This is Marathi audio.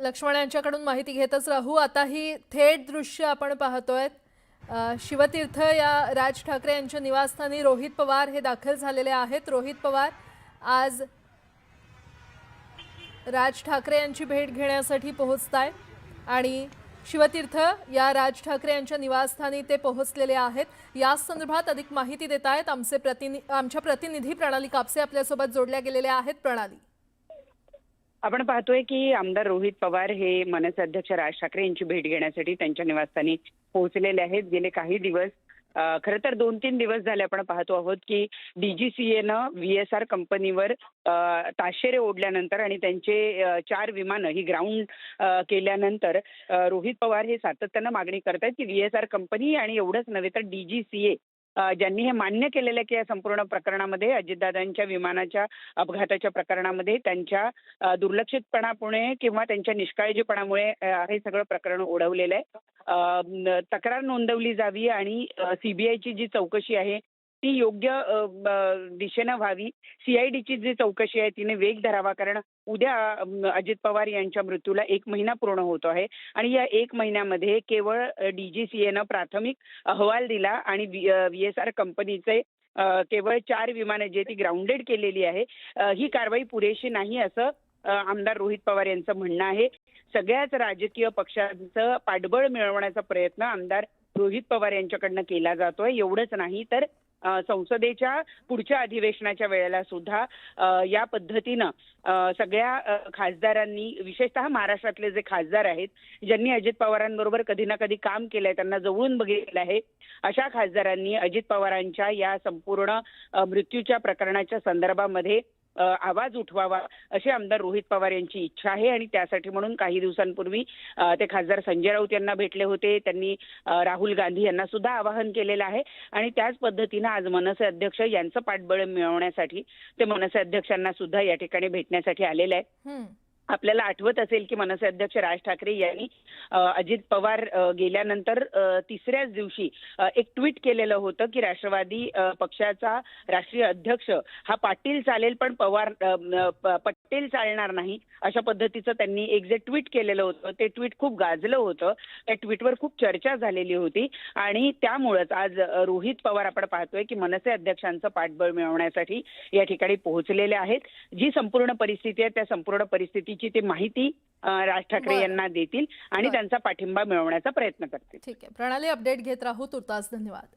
लक्ष्मण यांच्याकडून माहिती घेतच राहू। आता ही थेट दृश्य आपण पाहतोय। शिवतीर्थ या राज ठाकरे यांच्या निवासस्थानी रोहित पवार हे दाखल झालेले आहेत। रोहित पवार आज राज ठाकरे यांची भेट घेण्यासाठी पोहोचताय आणि शिवतीर्थ या राज ठाकरे यांच्या निवासस्थानी ते पोहोचलेले आहेत। या संदर्भात अधिक माहिती देत आहेत आमच्या प्रतिनिधी प्रणाली कापसे आपल्यासोबत जोडल्या गेलेल्या आहेत। प्रणाली, आपण पाहतोय की आमदार रोहित पवार हे मनसे अध्यक्ष राज ठाकरे यांची भेट घेण्यासाठी त्यांच्या निवासस्थानी पोहोचलेले आहेत। गेले काही दिवस खरं तर 2-3 दिवस झाले आपण पाहतो आहोत की DGCAनं VSR कंपनीवर ताशेरे ओढल्यानंतर आणि त्यांचे 4 विमानं ही ग्राउंड केल्यानंतर रोहित पवार हे सातत्यानं मागणी करतायत की VSR कंपनी आणि एवढंच नव्हे तर DGCA ज्यांनी हे मान्य केलेलं की या संपूर्ण प्रकरणामध्ये अजितदादांच्या विमानाच्या अपघाताच्या प्रकरणामध्ये त्यांच्या दुर्लक्षितपणामुळे किंवा त्यांच्या निष्काळजीपणामुळे हे सगळं प्रकरण ओढवलेलं आहे। तक्रार नोंदवली जावी आणि CBIची जी चौकशी आहे ती योग्य दिशेनं व्हावी। CIDची जी चौकशी आहे तिने वेग धरावा, कारण उद्या अजित पवार यांच्या मृत्यूला 1 महिना पूर्ण होतो आहे आणि या 1 महिन्यामध्ये केवळ DGCAनं प्राथमिक अहवाल दिला आणि VSR कंपनीचे केवळ 4 विमानं जी ती ग्राउंडेड केलेली आहे। ही कारवाई पुरेशी नाही असं आमदार रोहित पवार यांचं म्हणणं आहे। सगळ्याच राजकीय पक्षांचं पाठबळ मिळवण्याचा प्रयत्न आमदार रोहित पवार यांच्याकडनं केला जातोय। एवढंच नाही तर संसदेच्या पुढच्या अधिवेशनाच्या वेळेला सुद्धा या पद्धतीनं सगळ्या खासदारांनी, विशेषतः महाराष्ट्रातले जे खासदार आहेत ज्यांनी अजित पवारांबरोबर कधी ना कधी काम केलंय, त्यांना जवळून बघितलं आहे, अशा खासदारांनी अजित पवारांच्या या संपूर्ण मृत्यूच्या प्रकरणाच्या संदर्भामध्ये आवाज उठवावा अशी आमदार रोहित पवार यांची इच्छा आहे। आणि त्यासाठी म्हणून काही दिवसांपूर्वी ते खासदार संजय राऊत यांना भेटले होते। त्यांनी राहुल गांधी यांना सुद्धा आवाहन केलेलं आहे आणि त्याच पद्धतीनं आज मनसे अध्यक्ष यांचं पाठबळ मिळवण्यासाठी ते मनसे अध्यक्षांना सुद्धा या ठिकाणी भेटण्यासाठी आलेले आहेत। आपल्याला आठवत असेल की मनसे अध्यक्ष राज ठाकरे यांनी अजित पवार गेल्यानंतर 3ऱ्याच दिवशी एक ट्विट केलेलं होतं की राष्ट्रवादी पक्षाचा राष्ट्रीय अध्यक्ष हा पाटील चालेल पण पटेल चालणार नाही, अशा पद्धतीचं त्यांनी एक जे ट्विट केलेलं होतं ते ट्विट खूप गाजलं होतं। त्या ट्विटवर खूप चर्चा झालेली होती आणि त्यामुळेच आज रोहित पवार आपण पाहतोय की मनसे अध्यक्षांचं पाठबळ मिळवण्यासाठी या ठिकाणी पोहोचलेले आहेत। जी संपूर्ण परिस्थिती आहे त्या संपूर्ण परिस्थितीची ते माहिती राज ठाकरे यांना देतील आणि त्यांचा पाठिंबा मिळवण्याचा प्रयत्न करतील। ठीक आहे प्रणाली, अपडेट घेत राहू। तुर्तास धन्यवाद।